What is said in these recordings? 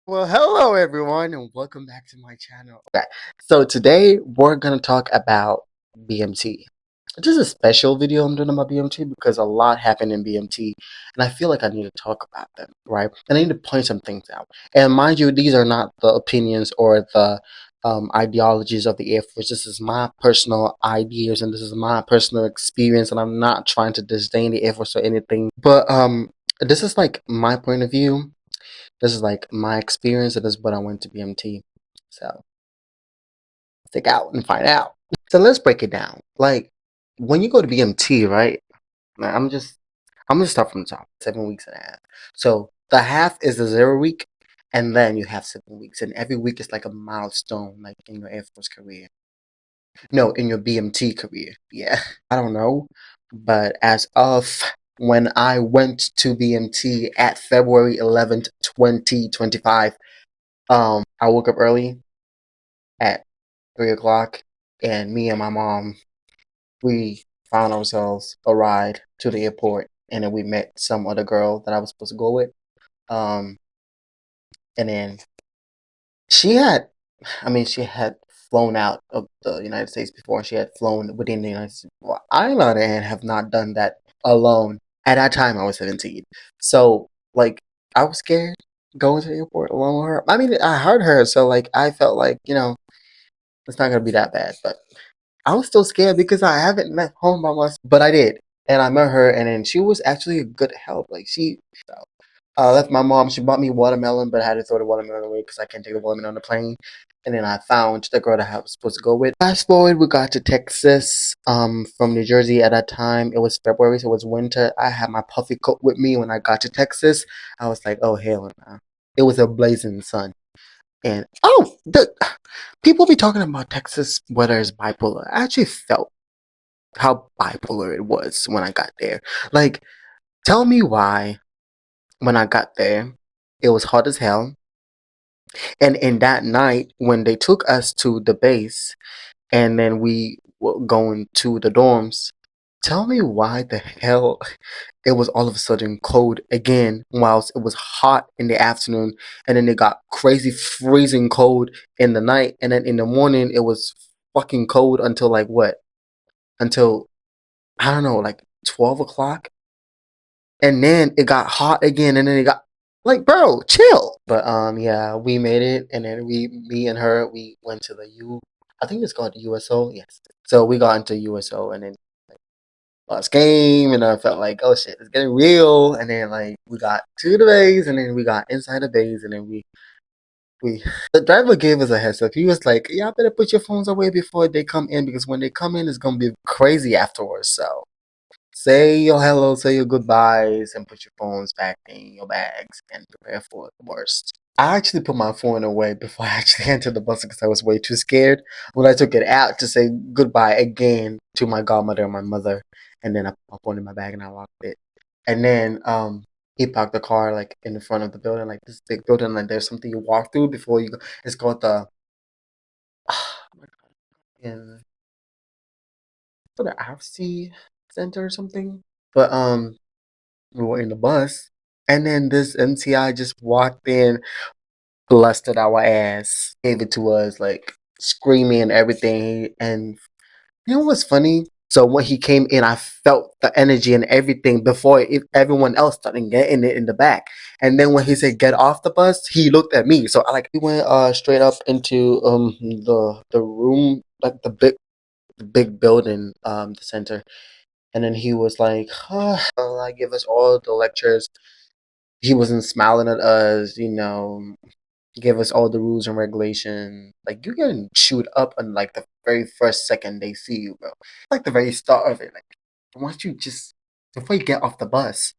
Well, hello everyone, and welcome back to my channel. Okay, so today we're gonna talk about BMT. This is a special video I'm doing about BMT because a lot happened in BMT, and I feel like I need to talk about them, right? And I need to point some things out. And mind you, these are not the opinions or the ideologies of the Air Force. This is my personal ideas, and this is my personal experience. And I'm not trying to disdain the Air Force or anything, but this is like my point of view. This is like my experience, and this is what I went to BMT. So stick out and find out. So let's break it down. Like when you go to BMT, right? Now, I'm gonna start from the top. 7 weeks and a half. So the half is the 0 week, and then you have 7 weeks, and every week is like a milestone, like in your Air Force career. No, in your BMT career. Yeah, I don't know, but as of when I went to BMT at February 11th, 2025. I woke up early at 3 o'clock, and me and my mom, we found ourselves a ride to the airport, and then we met some other girl that I was supposed to go with. Um, and then she had, she had flown out of the United States before. She had flown within the United States before. I, on the other hand, have not done that alone. At that time, I was 17, so like I was scared going to the airport alone with her. I mean, I heard her, so like I felt like it's not gonna be that bad, but I was still scared because I haven't left home by myself. But I did, and I met her, and then she was actually a good help. Like I left my mom. She bought me watermelon, but I had to throw the watermelon away because I can't take the watermelon on the plane. And then I found the girl that I was supposed to go with. Fast forward, we got to Texas. From New Jersey at that time. It was February, so it was winter. I had my puffy coat with me when I got to Texas. I was like, oh hell no! It was a blazing sun. And the people be talking about Texas weather is bipolar. I actually felt how bipolar it was when I got there. Like, tell me why when I got there, it was hot as hell. And in that night, when they took us to the base, and then we were going to the dorms, tell me why the hell it was all of a sudden cold again whilst it was hot in the afternoon, and then it got crazy freezing cold in the night, and then in the morning it was fucking cold until like what? Until I don't know, like 12 o'clock, and then it got hot again, and then it got like, bro, chill. But yeah, we made it, and then me and her, we went to the I think it's called USO. Yes. So we got into USO, and then bus game, and I felt like, oh shit, it's getting real. And then like we got to the base, and then we got inside the base, and then we the driver gave us a heads up. He was like, y'all better put your phones away before they come in, because when they come in, it's gonna be crazy afterwards. So say your hello, say your goodbyes, and put your phones back in your bags and prepare for the worst. I actually put my phone away before I actually entered the bus because I was way too scared. When I took it out to say goodbye again to my godmother and my mother, and then I put my phone in my bag and I locked it. And then he parked the car like in the front of the building, like this big building, like there's something you walk through before you go. It's called the in for the RC Center or something. But we were in the bus, and then this MTI just walked in, blasted our ass, gave it to us, like screaming and everything. And you know what's funny? So when he came in, I felt the energy and everything before everyone else started getting it in the back. And then when he said get off the bus, he looked at me. So I like we went straight up into the room, like the big building, the center. And then he was like, like give us all the lectures. He wasn't smiling at us, give us all the rules and regulations. Like you're getting chewed up on like the very first second they see you, bro. Like the very start of it. Like once you just before you get off the bus,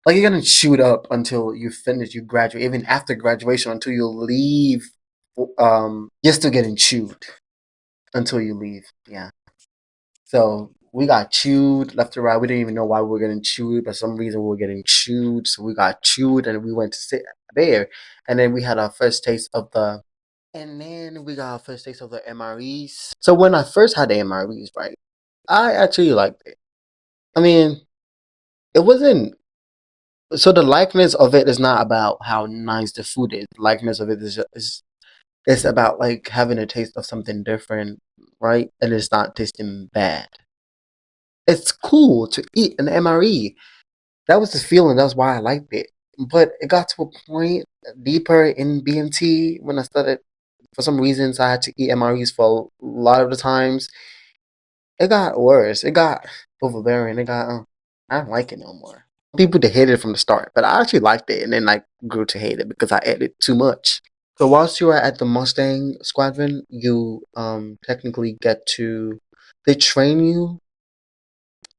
like you're gonna shoot up until you finish, you graduate, even after graduation until you leave. You're still getting chewed until you leave. Yeah. So we got chewed left to right. We didn't even know why we were getting chewed, but for some reason we were getting chewed. So we got chewed, and we went to sit there. And then we had our first taste of the. And then we got our first taste of the MREs. So when I first had the MREs, right, I actually liked it. I mean, it wasn't. So the likeness of it is not about how nice the food is. The likeness of it is it's about like having a taste of something different, right? And it's not tasting bad. It's cool to eat an MRE. That was the feeling. That's why I liked it. But it got to a point deeper in BMT when I started. For some reasons, I had to eat MREs for a lot of the times. It got worse. It got overbearing. It got. I don't like it no more. People that hated it from the start, but I actually liked it, and then like grew to hate it because I ate it too much. So whilst you are at the Mustang Squadron, you technically get to they train you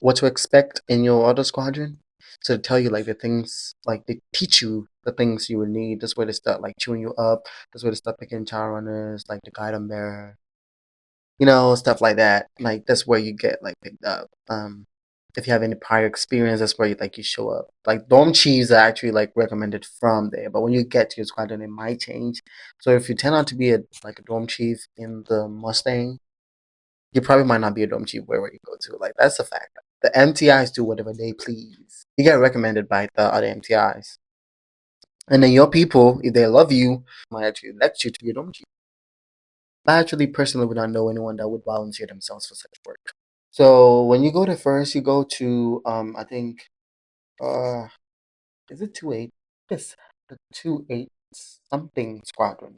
what to expect in your other squadron. So they tell you like the things like they teach you the things you would need. That's where they start like chewing you up. That's where they start picking child runners, like the guidon bearer, stuff like that. Like that's where you get like picked up. If you have any prior experience, that's where you show up. Like dorm chiefs are actually like recommended from there, but when you get to your squadron, it might change. So if you turn out to be a dorm chief in the Mustang, you probably might not be a dorm chief wherever you go to. Like that's a fact. The MTIs do whatever they please. You get recommended by the other MTIs, and then your people, if they love you, might actually elect you to be a dorm chief. I actually personally would not know anyone that would volunteer themselves for such work. So when you go to first, you go to I think uh is it 2-8? Yes, the 2-8 something squadron.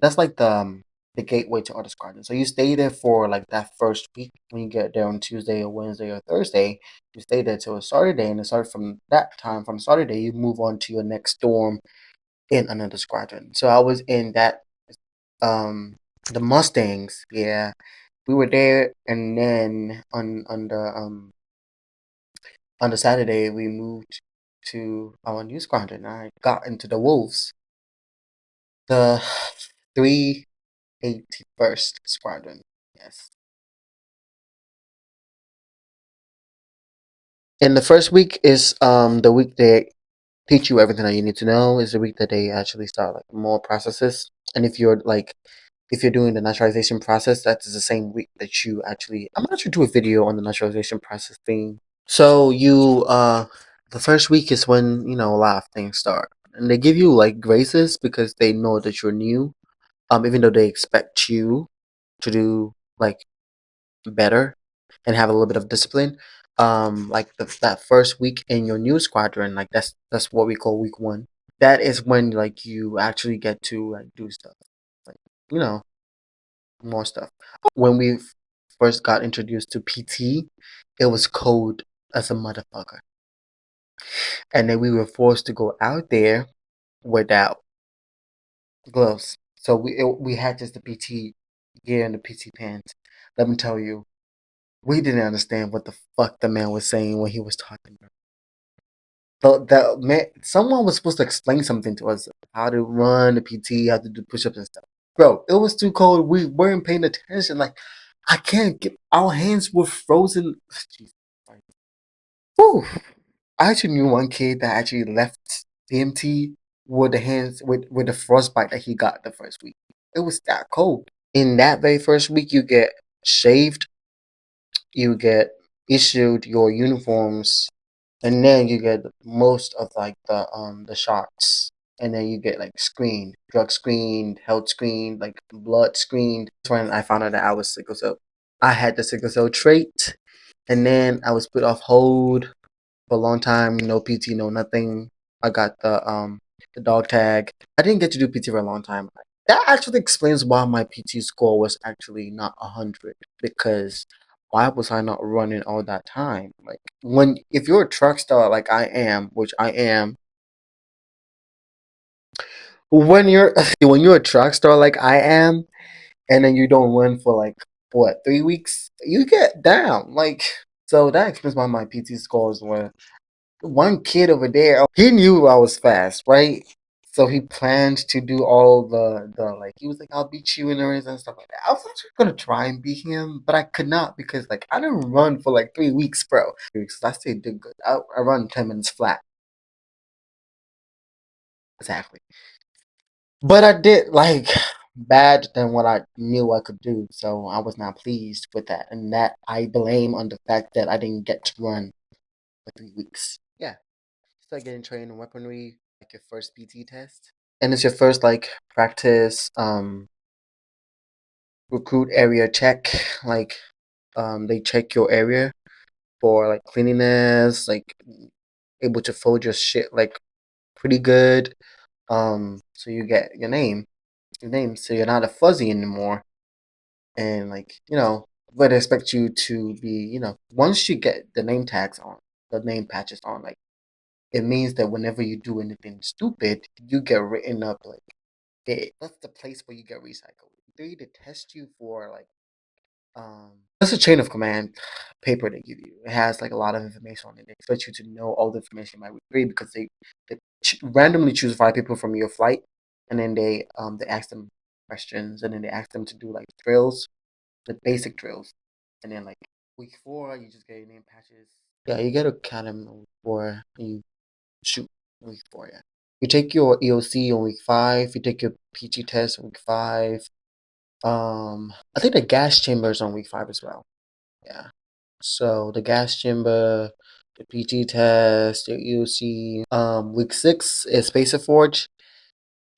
That's like the gateway to other squadrons. So you stay there for like that first week. When you get there on Tuesday or Wednesday or Thursday, you stay there till Saturday, and then start from that time from Saturday you move on to your next storm in another squadron. So I was in that the Mustangs, yeah. We were there, and then on the Saturday we moved to our new squadron. I got into the Wolves, the 381st Squadron. Yes. And the first week is the week they teach you everything that you need to know. Is the week that they actually start like more processes. And if you're doing the naturalization process, that is the same week that you actually I'm gonna actually do a video on the naturalization process thing. So the first week is when, a lot of things start. And they give you like graces because they know that you're new. Even though they expect you to do like better and have a little bit of discipline. Like that first week in your new squadron, like that's what we call week one. That is when like you actually get to like do stuff, like you know more stuff. When we first got introduced to PT, it was cold as a motherfucker, and then we were forced to go out there without gloves. So we had just the PT gear and the PT pants. Let me tell you, we didn't understand what the fuck the man was saying when he was talking. The man, someone was supposed to explain something to us, how to run the PT, how to do push-ups and stuff. Bro, it was too cold. We weren't paying attention. Like, I can't get. Our hands were frozen. Jesus Christ. Whew. I actually knew one kid that actually left BMT with the hands with the frostbite that he got the first week. It was that cold. In that very first week, you get shaved, you get issued your uniforms, and then you get most of like the shots, and then you get like screened, drug screened, health screened, like blood screened. That's when I found out that I was sickle cell. I had the sickle cell trait, and then I was put off hold for a long time. No PT, no nothing. I got the dog tag. I didn't get to do PT for a long time. That actually explains why my PT score was actually not 100, because why was I not running all that time? Like when if you're a truck star like I am, which I am, when you're when you're a truck star like I am, and then you don't run for like what 3 weeks, you get down. Like so that explains why my PT scores were one kid over there, he knew I was fast, right? So he planned to do all the like he was like, I'll beat you in the race and stuff like that. I was actually gonna try and beat him, but I could not because like I didn't run for like 3 weeks, bro. Because I still did good. I run 10 minutes flat. Exactly. But I did like bad than what I knew I could do, so I was not pleased with that. And that I blame on the fact that I didn't get to run for 3 weeks. Yeah. like getting trained in weaponry, like your first PT test, and it's your first like practice recruit area check. Like they check your area for like cleanliness, like able to fold your shit like pretty good. So you get your name, so you're not a fuzzy anymore, and like but they expect you to be once you get the name tags on, the name patches on, like it means that whenever you do anything stupid, you get written up like that's the place where you get recycled. They either test you for like that's a chain of command paper they give you. It has like a lot of information on it. They expect you to know all the information by week 3 because they randomly choose 5 people from your flight, and then they ask them questions, and then they ask them to do like drills, the basic drills, and then like week 4 you just get your name patches. Yeah, you get a academy on week 4. And you shoot on week 4. Yeah, you take your EOC on week 5. You take your PT test on week 5. I think the gas chamber is on week 5 as well. Yeah. So the gas chamber, the PT test, the EOC. Week 6 is Spacer Forge.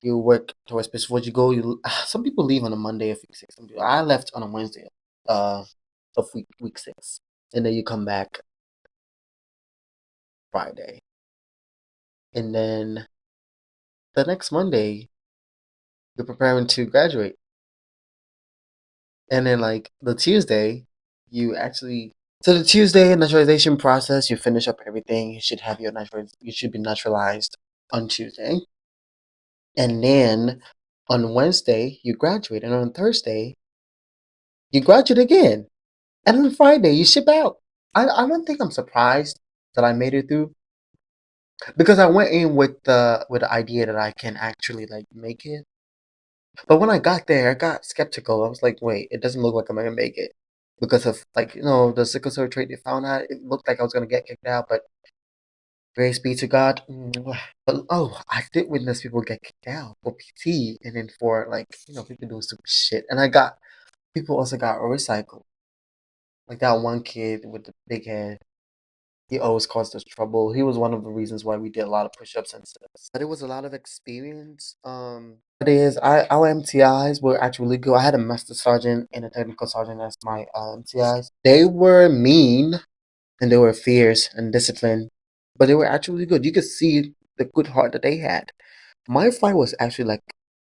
You work towards Spacer Forge. You go. Some people leave on a Monday of week 6. I left on a Wednesday. Of week 6, and then you come back Friday, and then the next Monday you're preparing to graduate, and then like the Tuesday you actually. So the Tuesday naturalization process, you finish up everything. You should have you should be naturalized on Tuesday. And then on Wednesday, you graduate. And on Thursday, you graduate again. And on Friday, you ship out. I don't think I'm surprised that I made it through because I went in with the idea that I can actually like make it. But when I got there, I got skeptical. I was like, wait, it doesn't look like I'm gonna make it because of like the sickle cell trait they found out. It looked like I was gonna get kicked out, but praise be to God. But oh, I did witness people get kicked out for PT and then for like people doing stupid shit. And I got people also got recycled. Like that one kid with the big head. He always caused us trouble. He was one of the reasons why we did a lot of push-ups and stuff. But it was a lot of experience. It is. Our MTIs were actually really good. I had a master sergeant and a technical sergeant as my MTIs. They were mean and they were fierce and disciplined, but they were actually good. You could see the good heart that they had. My flight was actually like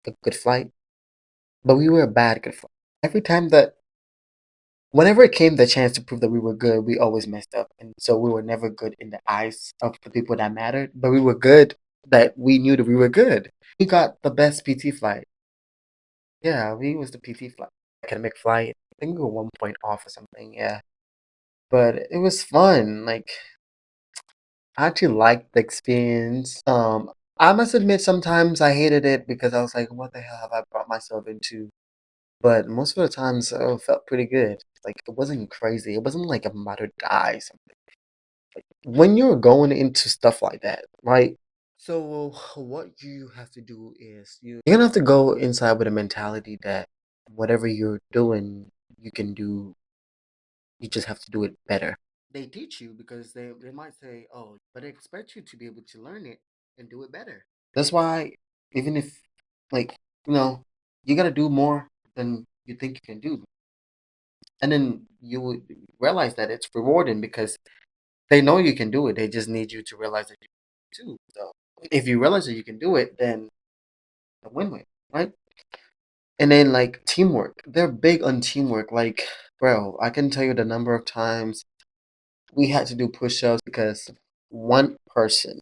a good flight, but we were a bad good flight. Every time that, whenever it came the chance to prove that we were good, we always messed up, and so we were never good in the eyes of the people that mattered. But we were good that we knew that we were good. We got the best PT flight. Yeah, we was the PT flight, academic flight. I think we were 1 point off or something. Yeah, but it was fun. Like I actually liked the experience. I must admit sometimes I hated it because I was like, what the hell have I brought myself into? But most of the times it felt pretty good. Like it wasn't crazy. It wasn't like I'm about to die. Something. When you're going into stuff like that, right? So what you have to do is you're gonna have to go inside with a mentality that whatever you're doing, you can do. You just have to do it better. They teach you because they might say, oh, but they expect you to be able to learn it and do it better. That's why even if like you gotta do more than you think you can do, and then you would realize that it's rewarding because they know you can do it. They just need you to realize that you can too. So if you realize that you can do it, then a win-win, right? And then like teamwork, they're big on teamwork. Like, bro, I can tell you the number of times we had to do push-ups because one person,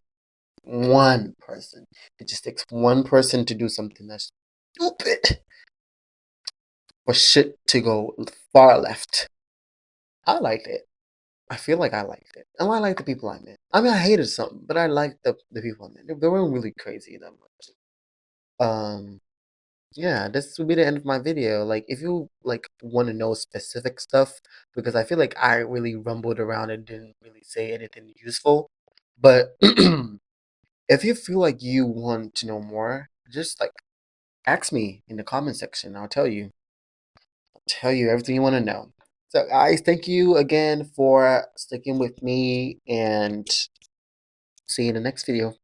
one person, it just takes one person to do something that's stupid for shit to go far left. I liked it. I feel like I liked it. And I liked the people I met. I mean, I hated some, but I liked the people I met. They weren't really crazy that much. Um, yeah, this will be the end of my video. Like, if you like want to know specific stuff, because I feel like I really rumbled around and didn't really say anything useful. But if you feel like you want to know more, just like ask me in the comment section. I'll tell you everything you want to know. So, guys, thank you again for sticking with me and See you in the next video.